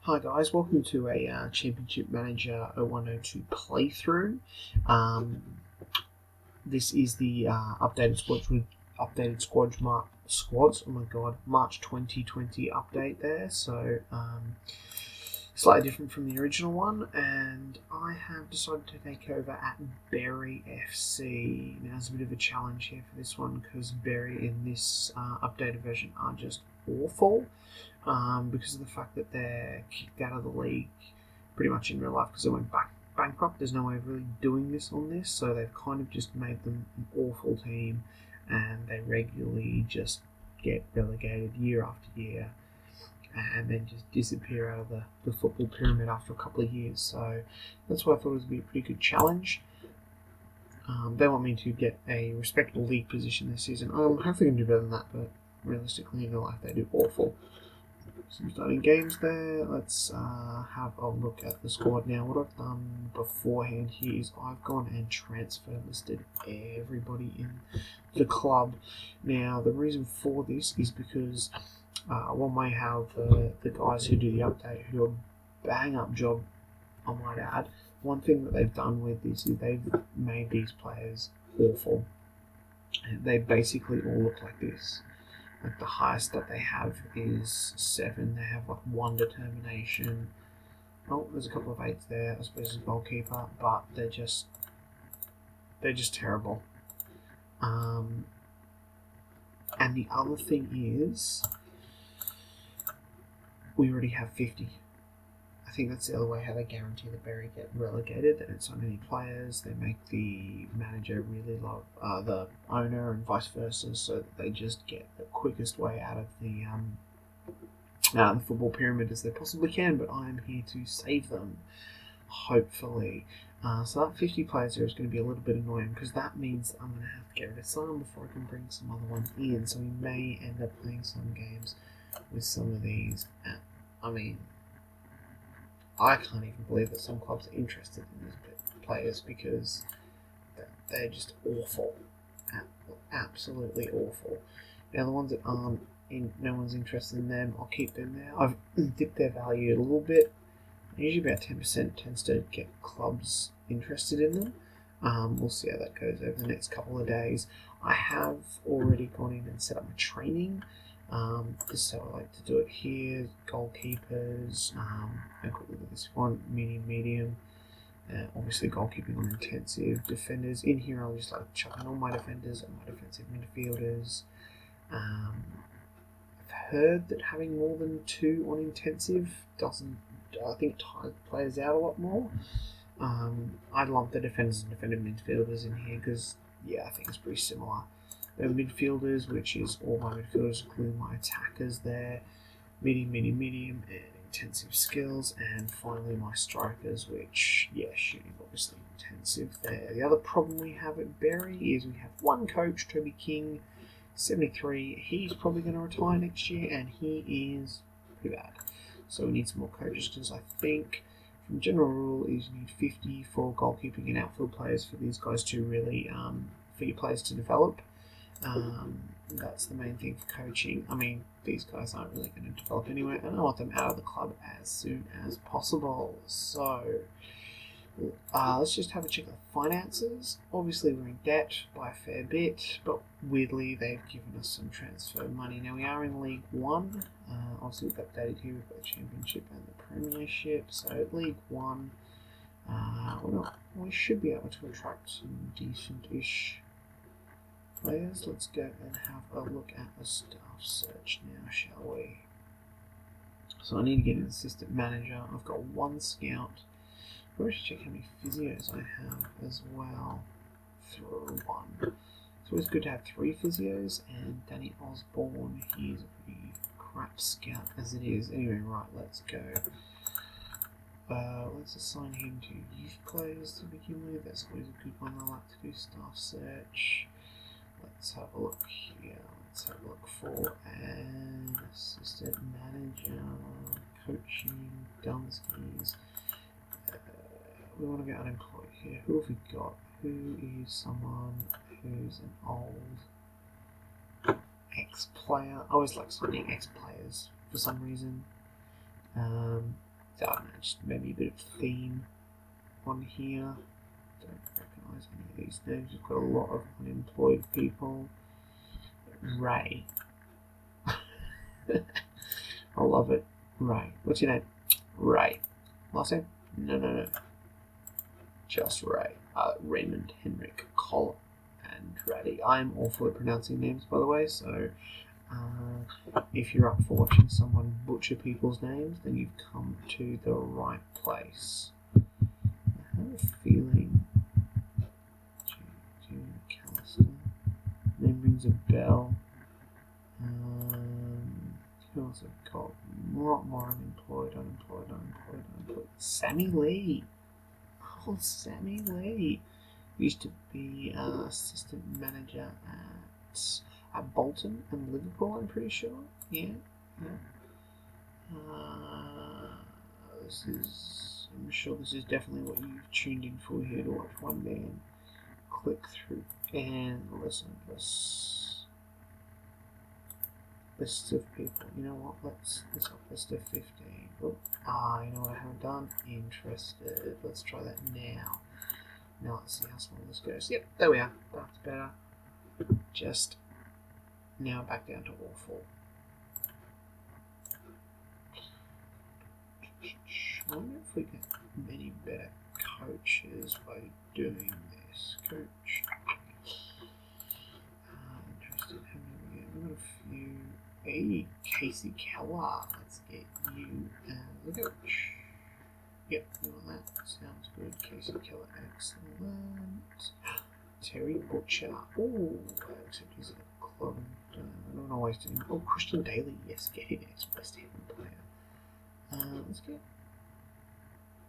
Hi guys, welcome to a Championship Manager 0102 playthrough. Um, this is the squads. Oh my god, March 2020 update there. So slightly different from the original one, and I have decided to take over at Bury FC. Now it's a bit of a challenge here for this one because Bury in this updated version are just awful. Because of the fact that they're kicked out of the league pretty much in real life because they went bankrupt. There's no way of really doing this on this, so they've kind of just made them an awful team, and they regularly just get relegated year after year and then just disappear out of the football pyramid after a couple of years. So that's why I thought it would be a pretty good challenge. They want me to get a respectable league position this season. Hopefully I can do better than that, but realistically in real life they do awful. Some starting games there. Let's have a look at the squad now. What I've done beforehand here is I've gone and transfer listed everybody in the club. Now the reason for this is because one may have the guys who do the update who do a bang up job, I might add. One thing that they've done with this is they've made these players awful. They basically all look like this. Like the highest that they have is 7. They have like 1 determination. Oh, there's a couple of 8s there. I suppose as a goalkeeper, but they're just terrible. And the other thing is, we already have 50. I think that's the other way how they guarantee that Bury get relegated. They don't sign any players. They make the manager really love the owner and vice versa, so that they just get the quickest way out of the football pyramid as they possibly can. But I am here to save them, hopefully. So that 50 players there is going to be a little bit annoying because that means that I'm going to have to get rid of some before I can bring some other ones in. So we may end up playing some games with some of these. I can't even believe that some clubs are interested in these players because they're just awful. Absolutely awful. Now, the ones that aren't, no one's interested in them, I'll keep them there. I've dipped their value a little bit. Usually about 10% tends to get clubs interested in them. We'll see how that goes over the next couple of days. I have already gone in and set up my training. This is how I like to do it here. Goalkeepers, a quick look at this one, medium. Obviously goalkeeping on intensive. Defenders, in here I'll just like chuck in all my defenders and my defensive midfielders. I've heard that having more than 2 on intensive I think it tires players out a lot more. I'd lump the defenders and defensive midfielders in here because, I think it's pretty similar. The midfielders, which is all my midfielders, including my attackers there, medium, and intensive skills, and finally my strikers, which, shooting obviously intensive there. The other problem we have at Bury is we have one coach, Toby King, 73. He's probably going to retire next year, and he is pretty bad. So we need some more coaches because I think from general rule is you need 50 for goalkeeping and outfield players for these guys to really for your players to develop. That's the main thing for coaching. These guys aren't really going to develop anyway, and I want them out of the club as soon as possible. So let's just have a check of the finances. Obviously we're in debt by a fair bit, but weirdly they've given us some transfer money. Now we are in League 1. Obviously we've updated here, we've got the Championship and the Premiership. So League 1, we should be able to attract some decent-ish players. Let's go and have a look at the staff search now, shall we? So I need to get an assistant manager. I've got 1 scout. Probably should check how many physios I have as well. Through 1. It's always good to have 3 physios, and Danny Osborne, he's a pretty crap scout as it is. Anyway, right, let's go. Let's assign him to youth players to begin with. That's always a good one. I like to do staff search. Let's have a look here. Let's have a look for an assistant manager, coaching, Dunskies. We want to get unemployed here. Who have we got? Who is someone who's an old ex-player? I always like signing ex-players for some reason. So I don't know, just maybe a bit of theme on here. Don't recognise any of these names. We've got a lot of unemployed people. Ray. I love it. Ray. What's your name? Ray. Last name? No. Just Ray. Raymond, Henrik, Colin, and Raddy. I'm awful at pronouncing names, by the way, so if you're up for watching someone butcher people's names, then you've come to the right place. I have a feeling Jim McAllister. Name rings a bell. Who else have got a lot more unemployed. Sammy Lee. Oh, Sammy Lee. Used to be assistant manager at Bolton and Liverpool, I'm pretty sure. Yeah. I'm sure this is definitely what you've tuned in for here to watch one man click through and listen. Lists of people. You know what? Let's up list of 15. Oh, you know what I haven't done? Interested. Let's try that now. Now let's see how small this goes. Yep, there we are. That's better. Just now back down to awful. I wonder if we get many better coaches by doing this. Coach. Interested. How many we get? We've got a few. Hey, Casey Keller. Let's get you the coach. Yep, you want that. Sounds good. Casey Keller, excellent. Terry Butcher. Oh, except he's a club. I don't know why he's doing. Oh, Christian Daly. Yes, get him. Ex-West Ham player.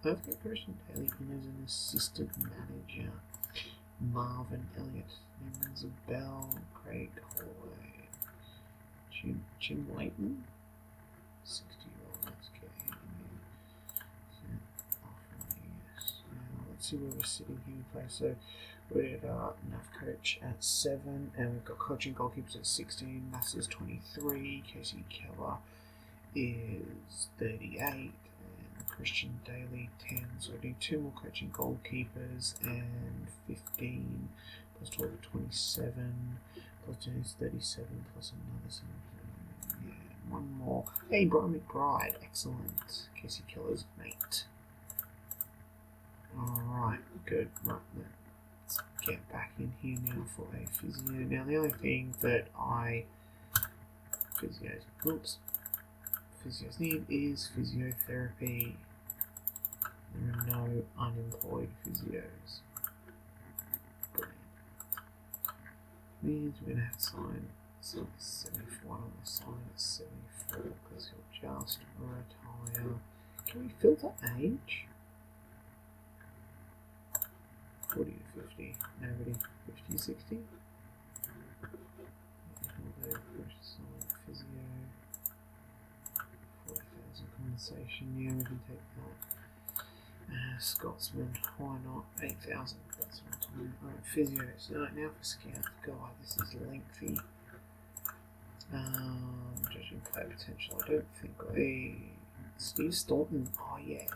Let's get Christian Daly in as an assistant manager. Marvin Elliott. Names a bell. Craig Holloway. Jim Layton. 60-year-old. Let's get him in. Yes. Now, let's see where we're sitting here. So we're at enough coach at 7, and we've got coaching goalkeepers at 16. Mass is 23. Casey Keller is 38, and Christian Daly 10. So we need 2 more coaching goalkeepers, and 15 plus 12 is 27. Plus 2 is 37, plus another 7. Yeah, one more. Hey, Brian McBride. Excellent. Casey Keller's mate. Alright, good. Right, let's get back in here now for a physio. Now, the only thing that physios need is physiotherapy. There are no unemployed physios. Means we're going to have to sign 74. I'm going to sign at 74 because he'll just retire. Can we filter age? 40 to 50. Nobody. 50 to 60. He'll do physio. 40,000 compensation. Yeah, we can take that. Scotsman, why not? 8,000, that's what I'm talking about. Alright, physios. Now for scouts. God, this is lengthy. Judging player potential, I don't think Steve Staunton. Oh, yeah.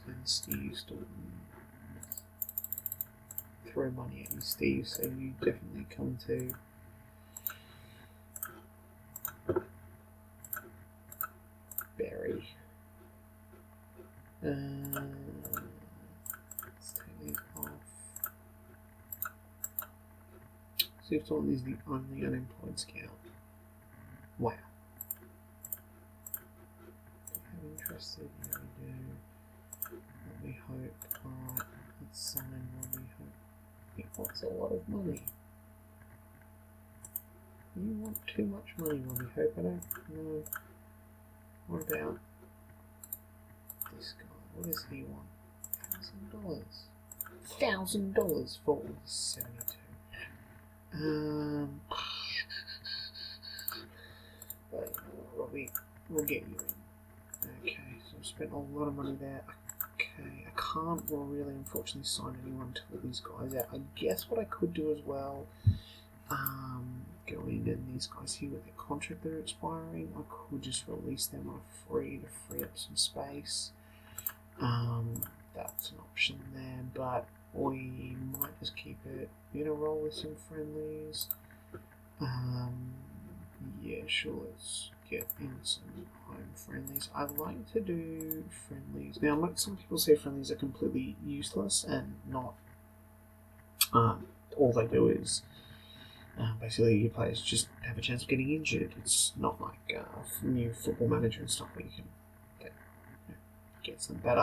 And Steve Staunton. Throw money at you, Steve, so you definitely come to. Barry. Let's take these off. Steve Staunton is the only unemployed scout. Wow. I'm interested. Yeah, we do. Robbie Hope. Alright, let's sign Robbie Hope. He wants a lot of money. You want too much money, Robbie Hope. I don't know. What about this guy? What does he want? $1,000. $1,000 for 72. But Robbie, we'll get you in. Okay, so I've spent a lot of money there. Okay, I can't really unfortunately sign anyone until these guys out. I guess what I could do as well, go go in and these guys here with their contract that are expiring, I could just release them on a free to free up some space. That's an option there, but we might just keep it in a roll with some friendlies. Yeah, sure, let's get in some home friendlies. I like to do friendlies. Now, some people say friendlies are completely useless and not. All they do is basically your players just have a chance of getting injured. It's not like new football manager and stuff where you can get some better.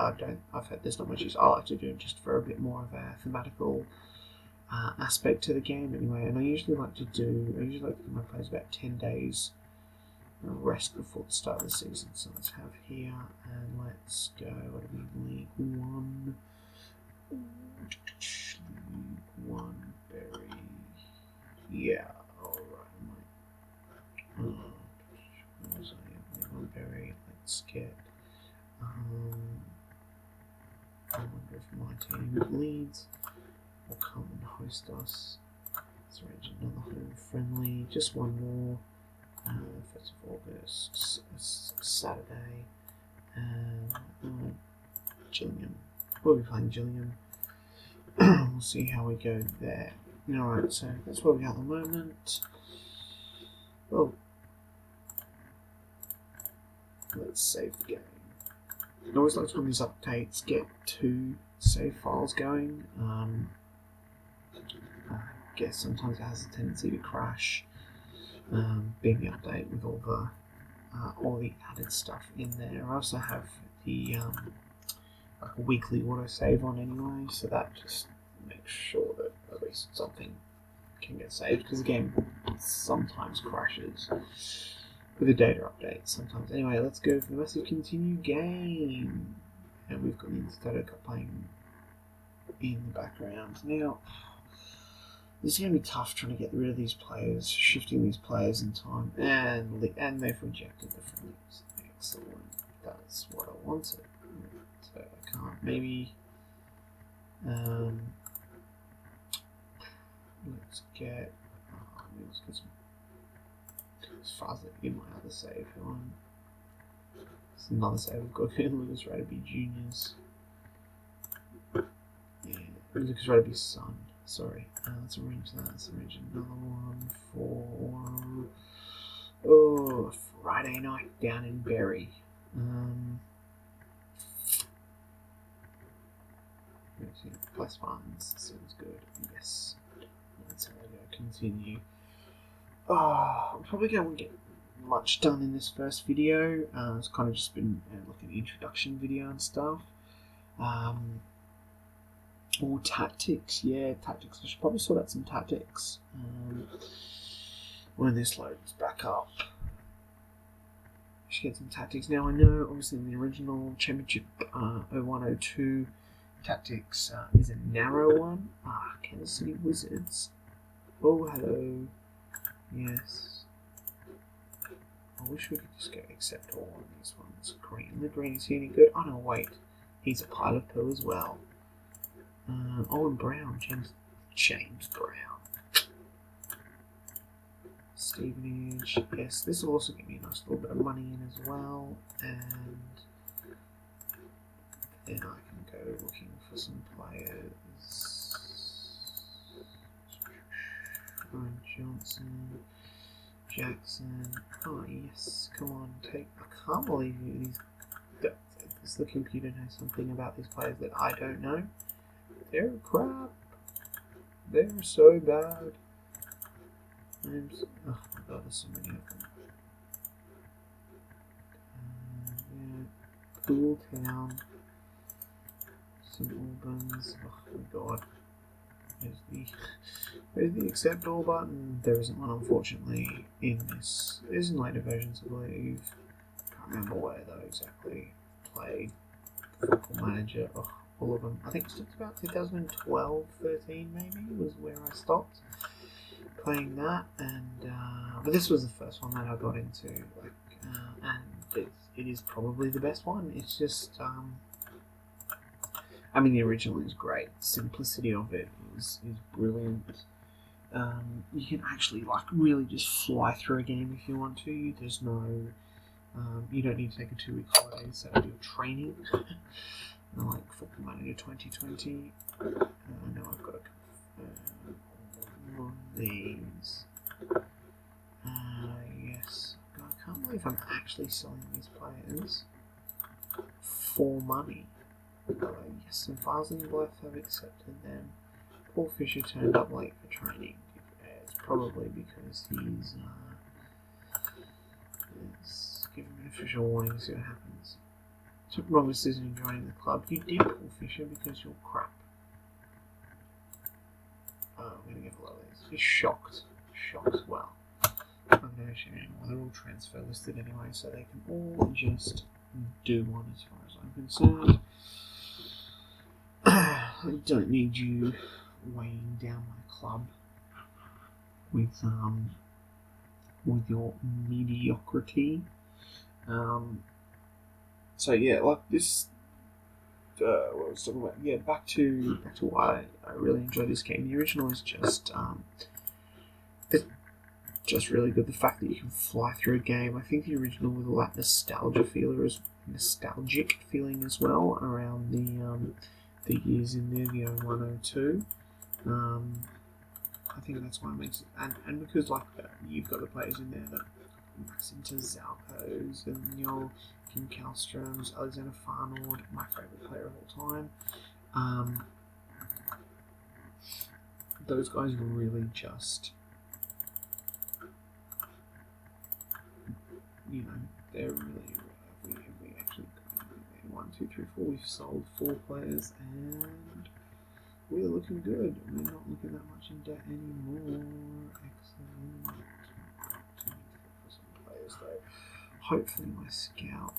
I've heard there's not much use. I like to do it just for a bit more of a thematical aspect to the game anyway. And I usually like to give my players about 10 days rest before the start of the season. So let's have here and let's go. What do we League One? League One berry. Yeah, alright. League One berry. Let's get. I wonder if my team leads will come and host us. Let's arrange another home friendly. Just one more. 1st of August, Saturday. Gillingham. We'll be playing Gillingham. We'll see how we go there. Alright, so that's where we are at the moment. Well, let's save the game. I always like to run these updates, get 2 save files going. I guess sometimes it has a tendency to crash, being the update with all the added stuff in there. I also have the like a weekly autosave on anyway, so that just makes sure that at least something can get saved, because the game sometimes crashes with the data update sometimes. Anyway, let's go for the massive continue game. And we've got the Instead playing in the background. Now, this is going to be tough trying to get rid of these players, shifting these players in time, and they've rejected the friendlies. Excellent. That's what I wanted. So I can't. Maybe. Let's get some. As far as in my other save, it's another save. We've got Lucas Rugby Juniors. Yeah, Lucas Rugby's son. Sorry. Let's arrange that. Let's arrange another one for Friday night down in Bury. Plus ones sounds good. Yes. Let's have a go. Continue. I'm probably going to get much done in this first video. It's kind of just been like an introduction video and stuff. Tactics. Yeah, tactics. I should probably sort out some tactics when this loads back up. I should get some tactics. Now, I know, obviously, in the original Championship 0102, tactics is a narrow one. Kansas City Wizards. Oh, hello. Yes. I wish we could just go accept all on these ones. Green. The green, is he any good? Oh no, wait. He's a pile of poo as well. And Brown. James Brown. Stevenage. Yes, this will also give me a nice little bit of money in as well. And then I can go looking for some players. Ryan Johnson, Jackson. Oh yes, come on, take. I can't believe the computer knows something about these players that I don't know. They're crap. They're so bad. Oh my god, there's so many of them. Yeah, Pool Town, St Albans. Oh my god. Where's the accept all button? There isn't one, unfortunately, in this. It is in later versions, I believe. Can't remember where though exactly. Played Football Manager. Oh, all of them. I think it's about 2012, 13 maybe was where I stopped playing that. And but this was the first one that I got into. And it is probably the best one. It's just. I mean, the original is great. The simplicity of it is brilliant. You can actually like really just fly through a game if you want to. There's no, you don't need to take a 2-week holiday instead of your training. Like Football Manager 2020. Now I've got to confirm all of these. Yes, God, I can't believe I'm actually selling these players for money. Yes, some Farsley and Blythe have accepted them. Paul Fisher turned up late for training. It's probably because he's give him an official warning, see what happens. So Roberts isn't joining the club. You did, Paul Fisher, because you're crap. Oh, I'm going to get a lot of these. He's shocked. Shocked. Well, I'm going to show you anymore. They're all transfer listed anyway, so they can all just do one as far as I'm concerned. I don't need you weighing down my club with your mediocrity. So yeah, like this. What I was talking about. Yeah, back to why I really enjoy this game. The original is just it's just really good. The fact that you can fly through a game. I think the original with all that nostalgic feeling as well around the years in there, the 0102. I think that's why it makes it, and because like you've got the players in there that max into Zalcos and your Kim Kallströms, Alexander Farnord, my favourite player of all time. Those guys really just, they're really. We actually 1, 2, 3, 4. We've sold 4 players and we're looking good. We're not looking that much in debt anymore. Excellent. For some players though. Hopefully my scout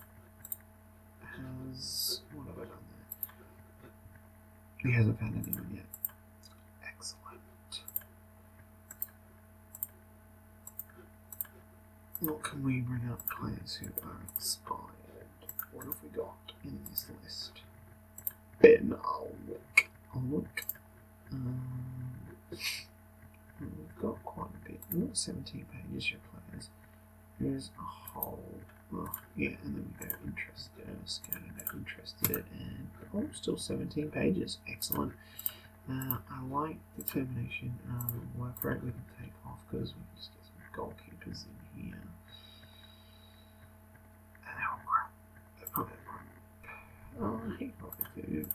has... What have I done there? He hasn't found anyone yet. Excellent. What can we bring up players who are expired? What have we got in this list? Ben, I'll look. We've got quite a bit. We've got 17 pages for players. There's a whole... yeah, and then we go interested, scouting, go interested, and still 17 pages. Excellent. I like determination. Work rate we can take off because we can just get some goalkeepers in here. Oh crap. They're probably crap. He probably do.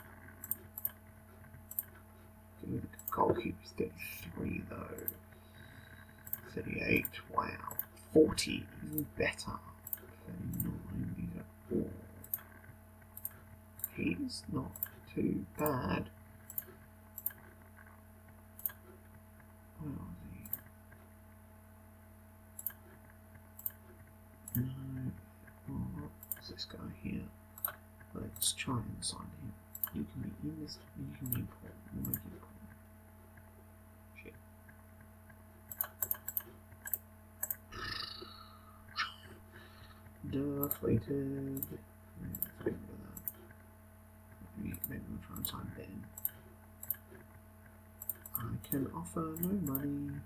The goalkeeper's 33 though. 38, wow. 40, even better. 39, these are all. He's not too bad. Where was he? No. What's this guy here? Let's try and sign him. You can be in this, you can be important. We'll make it important. Shit. Deflated. Let's get rid of that. Maybe we'll try and sign Ben. I can offer no money.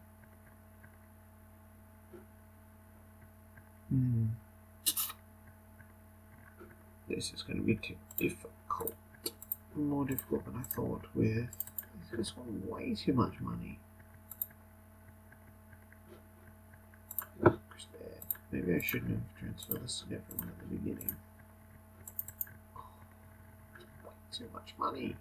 This is going to be too difficult. More difficult than I thought with this one. Way too much money. Maybe I shouldn't have transferred this to everyone at the beginning. Way too much money.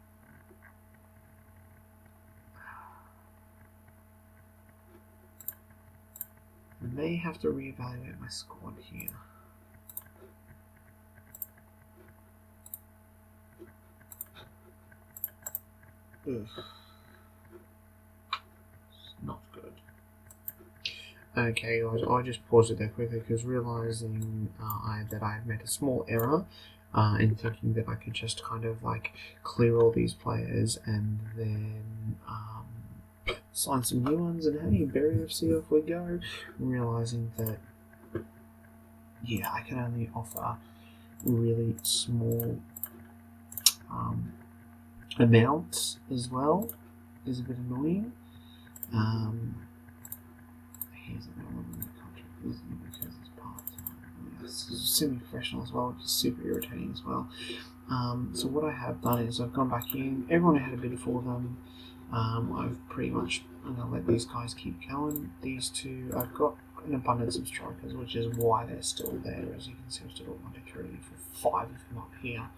I may have to reevaluate my squad here. Ugh. It's not good. Okay guys, I just paused it there quickly because realising that I had made a small error in thinking that I could just kind of like clear all these players and then sign some new ones and hey, Berry FC off we go. Realising that, yeah, I can only offer really small amounts as well is a bit annoying. He's a relevant contract, isn't he? Because he's part-time. Yes, he's semi-professional as well, which is super irritating as well. So what I have done is I've gone back in. Everyone had a bid for them. I'm going to let these guys keep going. These two, I've got an abundance of strikers, which is why they're still there. As you can see, I've still got 1, 2, 3, 4, 5 of them up here.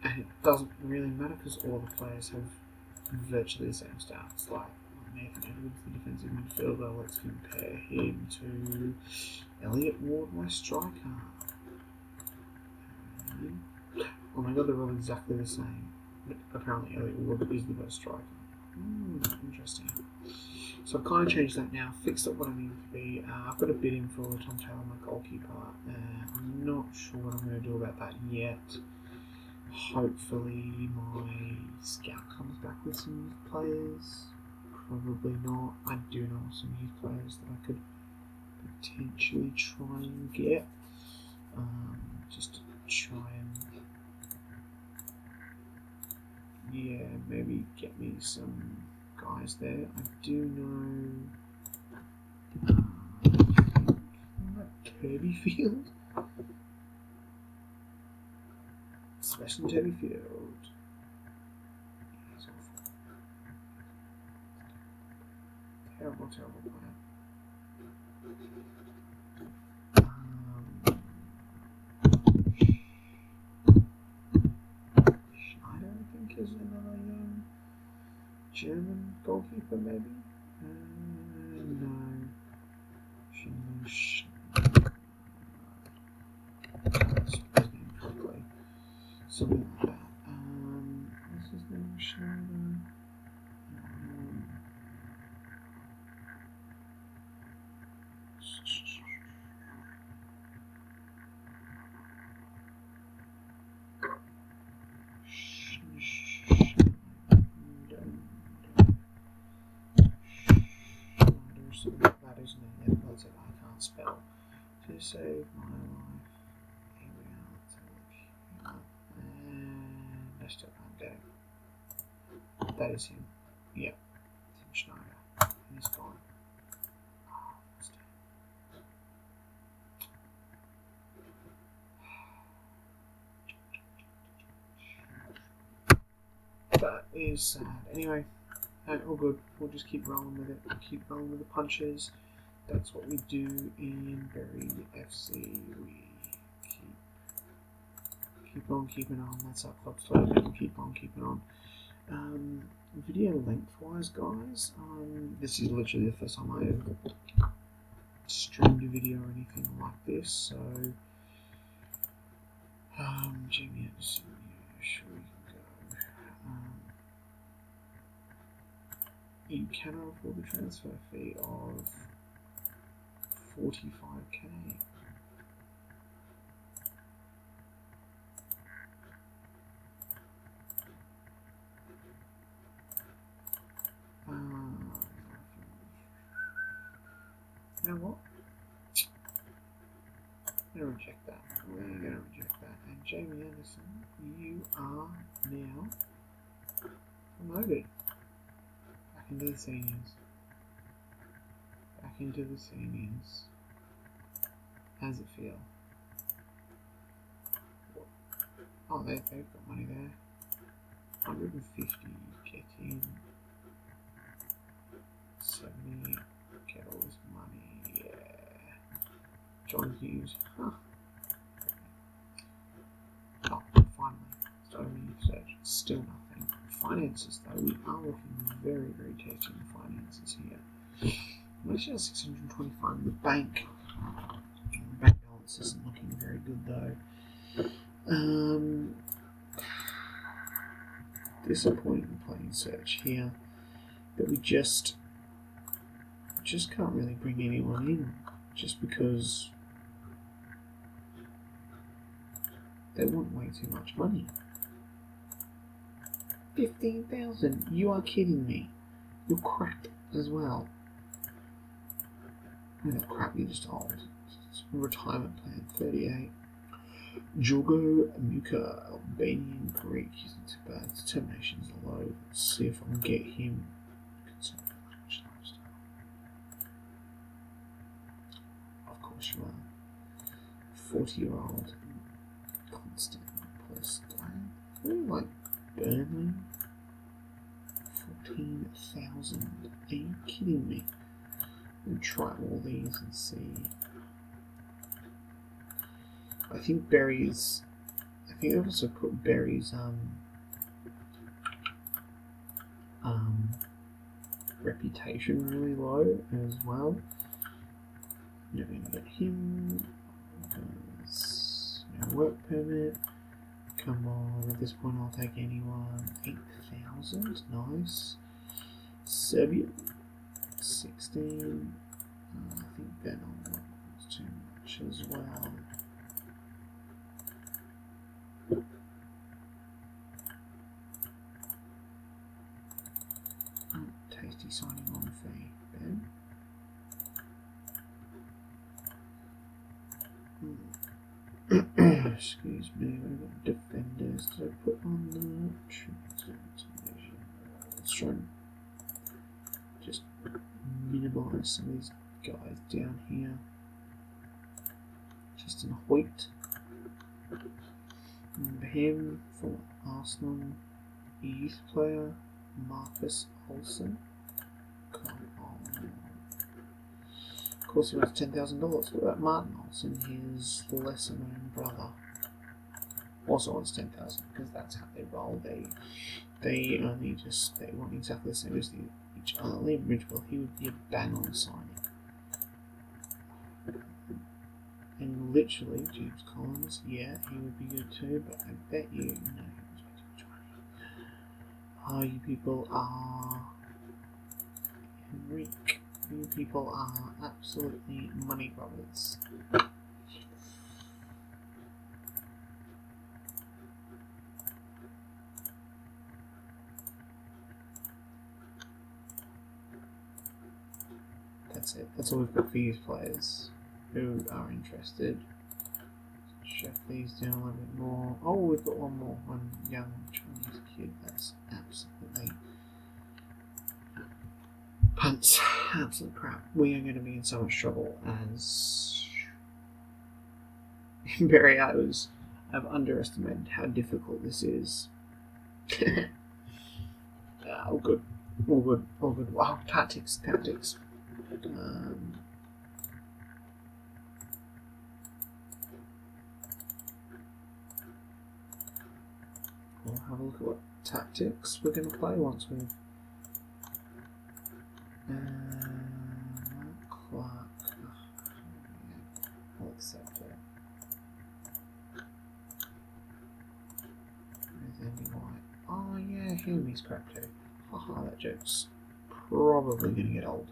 And it doesn't really matter because all the players have virtually the same stats. Like Nathan Edwards, the defensive midfielder, let's compare him to Elliot Ward, my striker. Oh my god, they're all exactly the same. But apparently Elliot Ward is the best striker. Interesting. So I've kind of changed that now, fixed up what I need to be. I've got a bid in for Tom Taylor, my goalkeeper. I'm not sure what I'm going to do about that yet. Hopefully my scout comes back with some youth players. Probably not. I do know some youth players that I could potentially try and get. Just to try and maybe get me some guys there. I do know Kirby Field. Sebastian Turbyfield. He's awful. Terrible player. Schneider, I think, is another young German goalkeeper, maybe? No. Something like that. What's his name? Schneider. That isn't it. That's it. I can't spell. To save my life. Here we are. And I still can't get it. That is him. Yep. Tim Schneider. And he's gone. That is sad. Anyway, all good. We'll just keep rolling with it. Keep rolling with the punches. That's what we do in Berry FC. We keep on keeping on. That's our club slogan. Keep on keeping on. Video length-wise, guys, this is literally the first time I have streamed a video or anything like this. So, Jamie Anderson, yeah, sure you can go. You cannot afford the transfer fee of 45k. You know what? I'm going to reject that. We're going to reject that. And Jamie Anderson, you are now promoted. Back into the seniors. Back into the seniors. How does it feel? Oh, they've got money there. 150, get in. 70, get all this money, yeah. John Hughes, huh. Oh, finally, starting a youth search, still nothing. Finances though, we are looking very, very tasty in finances here. We actually have 625 in the bank. The bank balance isn't looking very good though. Disappointing playing search here that we just can't really bring anyone in just because they want way too much money. 15,000, you are kidding me. You're crap as well. You're not crap, you're just old. It's a retirement plan, 38. Jorgo Muka, Albanian Greek. He's not too bad. Determination's low. Let's see if I can get him. Of course you are. 40-year-old. Constant plus like Burnley. 14,000. Are you kidding me? We'll try all these and see. I think Berry's. I think I've also put Berry's reputation really low as well. You're going to get him. No work permit. Come on, at this point I'll take anyone. 8,000, nice. Serbia, 16. I think Ben was too much as well. Tasty signing on fee, Ben. Excuse me, we've got defenders. Did I put on the let's try and just minimise some of these guys down here. Justin Hoyt. Remember him from Arsenal. Youth player Marcus Olsen. Come on. Of course, he wants $10,000. What about Martin Olsen, his lesser known brother? Also wants 10,000 because that's how they roll. They want exactly the same as each other. Liam Ridgewell, he would be a bang on signing. And literally, James Collins, yeah, he would be good too, but I bet you, no, he was about 20. Oh, you people are Henrique. You people are absolutely money robbers. That's it. That's all we've got for youth players who are interested. Check these down a little bit more. Oh, we've got one more. One young Chinese kid. That's absolutely pants. Absolute crap. We are going to be in so much trouble as Imperiatos have underestimated how difficult this is. All good. All good. All good. Wow, tactics. We'll have a look at what tactics we're going to play once we've Clark. I'll accept it. Where's Andy White? Oh yeah, he's crap too. Haha, that joke's probably going to get old.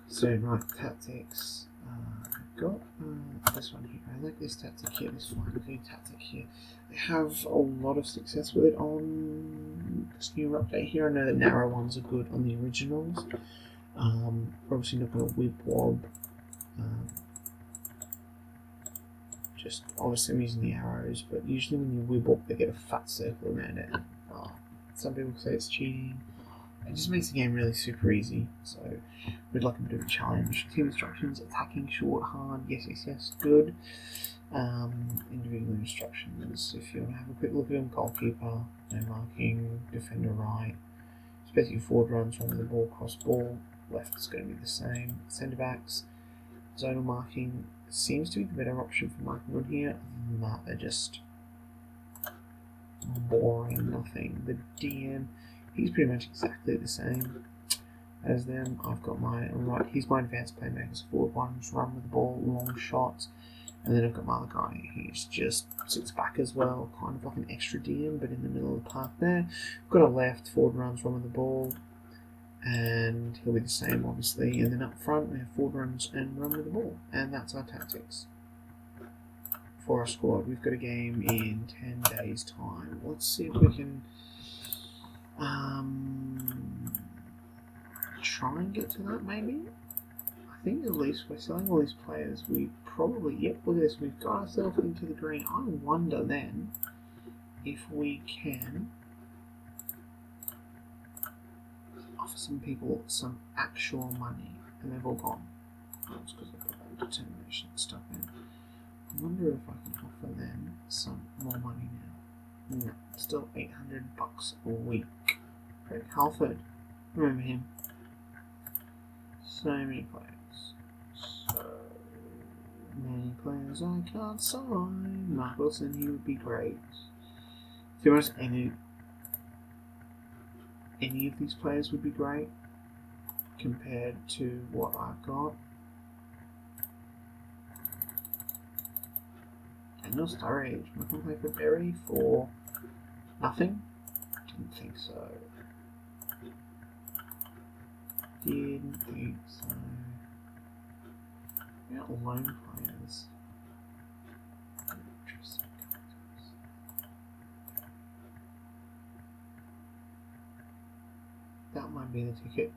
So right, tactics. I've got this one here. I like this tactic here. This flanking tactic here. I have a lot of success with it on this new update here. I know the narrow ones are good on the originals. Obviously not going to whip wob. Just obviously I'm using the arrows, but usually when you whip up, they get a fat circle around it. Some people say it's cheating. It just makes the game really super easy, so we'd like a bit of a challenge. Team instructions: attacking, short, hard, yes, good. Individual instructions, if you want to have a quick look at them: goalkeeper, no marking, defender right, especially forward runs, run with the ball, cross ball, left is going to be the same. Centre backs, zonal marking seems to be the better option for marking on here. Other than that, they're just boring, nothing. The DM, he's pretty much exactly the same as them. I've got my right, he's my advanced playmakers, forward ones, run with the ball, long shots, and then I've got my other guy, he's just sits back as well, kind of like an extra DM, but in the middle of the park there. I've got a left, forward runs, run with the ball, and he'll be the same obviously, and then up front we have forward runs and run with the ball, and that's our tactics. For our squad, we've got a game in 10 days time. Let's see if we can try and get to that maybe. I think at least we're selling all these players, we probably, yep, look at this, we've got ourselves into the green. I wonder then if we can offer some people some actual money, and they've all gone. That's because I put that determination stuff in. I wonder if I can offer them some more money now. No, still $800 a week. Craig Halford, remember him? So many players. So many players I can't sign. Mark Wilson, he would be great. To be honest, any of these players would be great compared to what I've got. Daniel Sturridge, am I going to play for Berry for nothing? Didn't think so. Didn't think so. We got loan players. Interesting. That might be the ticket.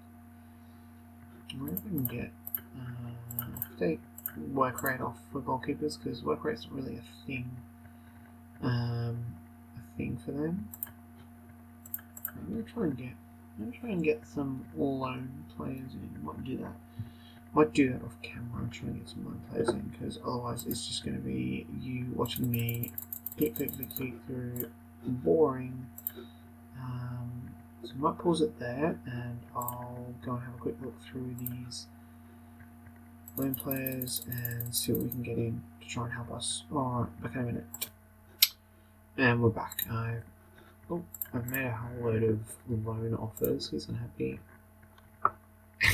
I wonder if we can get take work rate off for goalkeepers, because work rate's not really a thing for them. I'm gonna try and get some loan players in. Might do that off camera and try and get some loan players in, because otherwise it's just going to be you watching me click through, boring. So I might pause it there, and I'll go and have a quick look through these loan players and see what we can get in to try and help us. Alright, back in a minute. And we're back. I've made a whole load of loan offers. He's going to be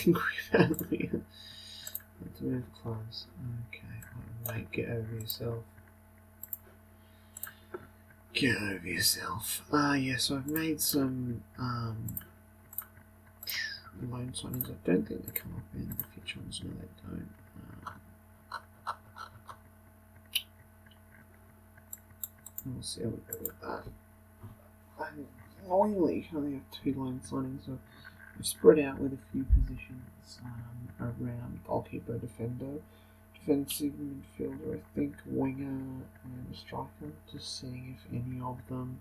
angry about me. Let's move clubs. Okay, mate, get over yourself. Get over yourself. Yeah, so I've made some loan signings. I don't think they come up in the future ones. No, they don't. We'll see how we go with that. Annoyingly, I only have 2 loan signings, so I've spread out with a few positions around goalkeeper, defender, defensive midfielder, I think, winger, and a striker, just seeing if any of them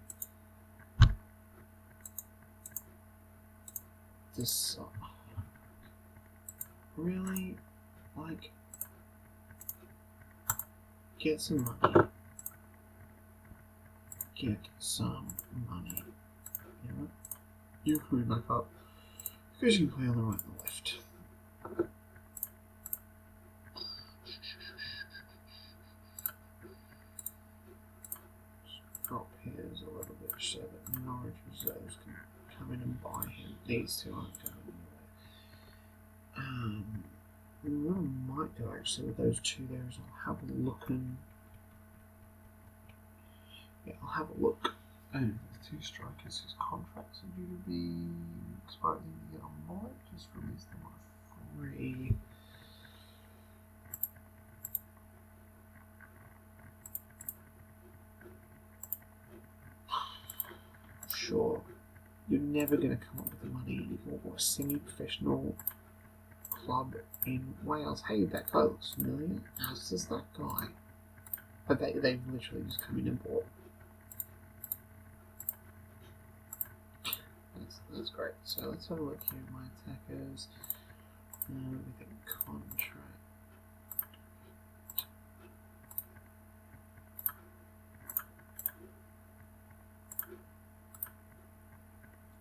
just really, like, get some money. Get some money. You know what? You're coming back up because you can play on the right and the left. Drop his a little bit so that Norwich reserves can come in and buy him. These two aren't coming anyway. What I might do actually with those two there is I'll have a look and I'll have a look. And the 2 strikers whose contracts are due to be expiring to get on board, just release them on free. Sure, you're never going to come up with the money for a semi-professional club in Wales. Hey, that guy looks familiar. As does that guy. But they've literally just come in and bought. That's great. So let's have a look here at my attackers. With a contract.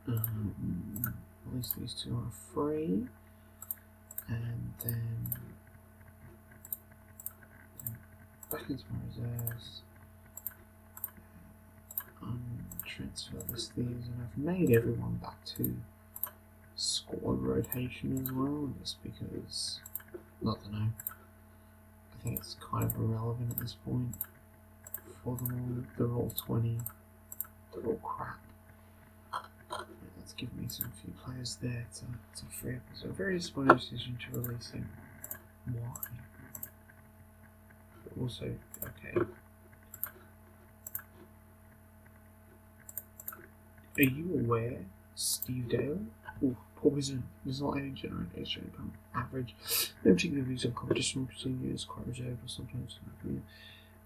At least these 2 are free. And then back into my reserves. Transfer list these, and I've made everyone back to squad rotation as well, just because, not to know, I think it's kind of irrelevant at this point for them all. They're all 20, they're all crap. That's given me some few players there to free up. So a very disappointing decision to release him. Why? But also, okay. Are you aware, Steve Dale? Oh, poison does not only generate extra income average. No particular views on competition between years, quite reserved or sometimes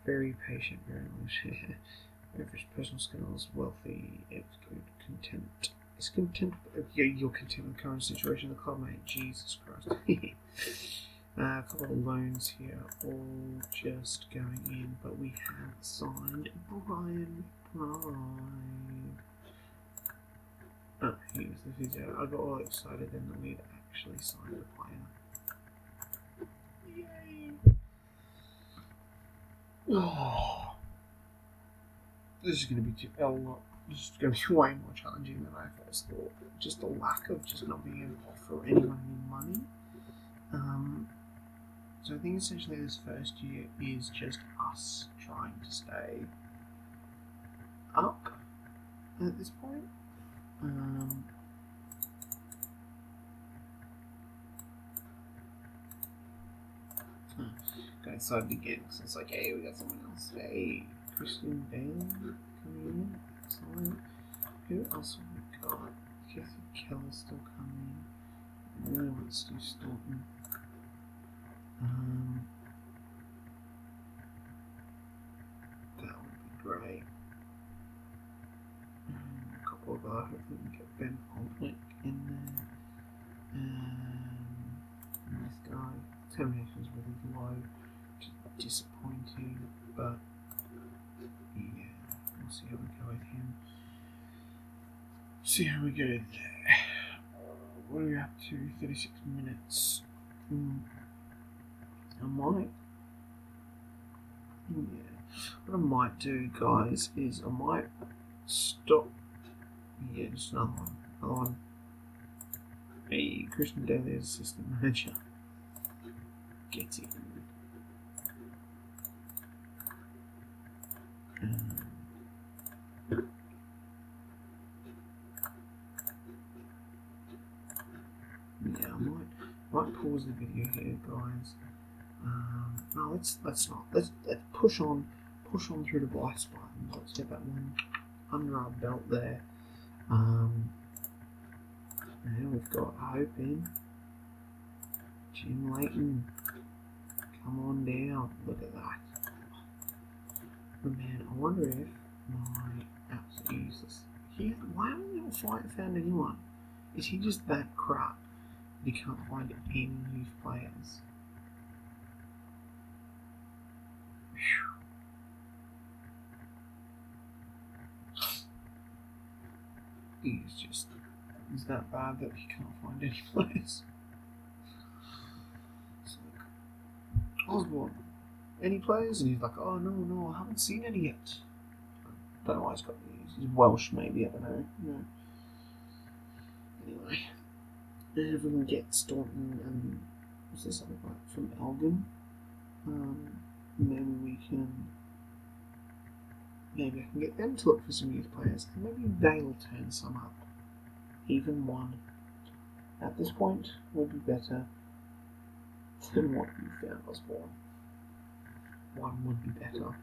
very patient, very long. Average personal skills, wealthy, it's good, content. It's content. Yeah, you're content with the current situation. The club, mate. Jesus Christ. A couple of loans here, all just going in, but we have signed Brian. Oh, he was the physio. I got all excited then that we'd actually signed a player. Yay! Oh, this is going to be a lot. This is going to be way more challenging than I first thought. Just the lack of just not being able to offer anyone any money. So I think essentially this first year is just us trying to stay up at this point. Got excited again because it's like, hey, we got someone else. Hey, Christian Bale coming in. Excellent. Who else have we got? Kathy Keller's still coming. I really want to do Staunton. That would be great. A couple of hopefully we can get Ben Olnick in there. This guy. Termination's really low. Disappointing, but yeah, we'll see how we go with him. See how we go there. What are we up to? 36 minutes. I might. Yeah. What I might do, guys, is I might stop. Yeah, just another one. Another one. Hey, Christian Daly is assistant manager. Get it. Yeah, I might pause the video here, guys. No, let's not. Let's push on through the blast buttons. Let's get that one under our belt there. And we've got Hope in. Jim Layton, come on down. Look at that. But man, I wonder if my absolutely useless. Why haven't we found anyone? Is he just that crap? You can't find any youth players. He's that bad that he can't find any players. So, Osborne, any players? And he's like, oh no, I haven't seen any yet. I don't know why he's got these. He's Welsh maybe, I don't know. No. Anyway. If we can get Staunton and what's this other guy from Elgin, maybe I can get them to look for some youth players, and maybe they'll turn some up. Even one at this point would be better than what you found, Osborne. One would be better.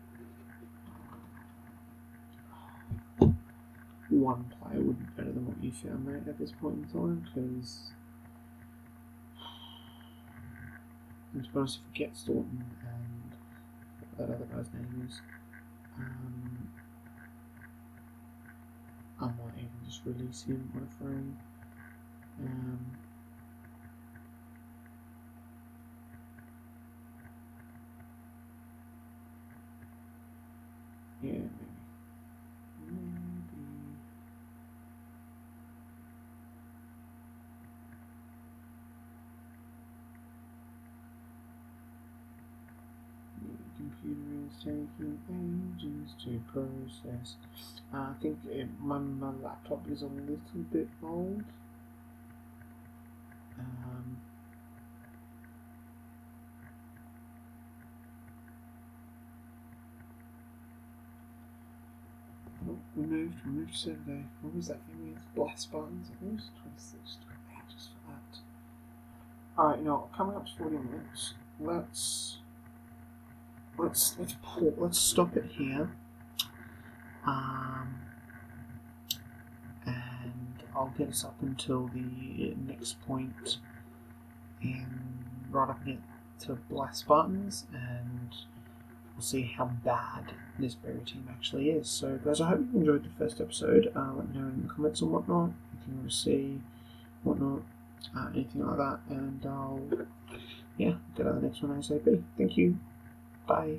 One player would be better than what you found, mate, at this point in time, because to be honest, if we get Staunton and what that other guy's name is, I might even just release him on a frame. Yeah, maybe. Computer is taking ages to process. I think my laptop is a little bit old. Removed Saturday. What was that thing with blast buttons? I think it was 26 pages for that. Alright, coming up to 40 minutes. Let's stop it here. And I'll get us up until the next point, and right up against to Black Spartans, and we'll see how bad this berry team actually is. So, guys, I hope you enjoyed the first episode. Let me know in the comments and whatnot if you want to see whatnot, anything like that, and I'll get on the next one ASAP. Thank you. Bye.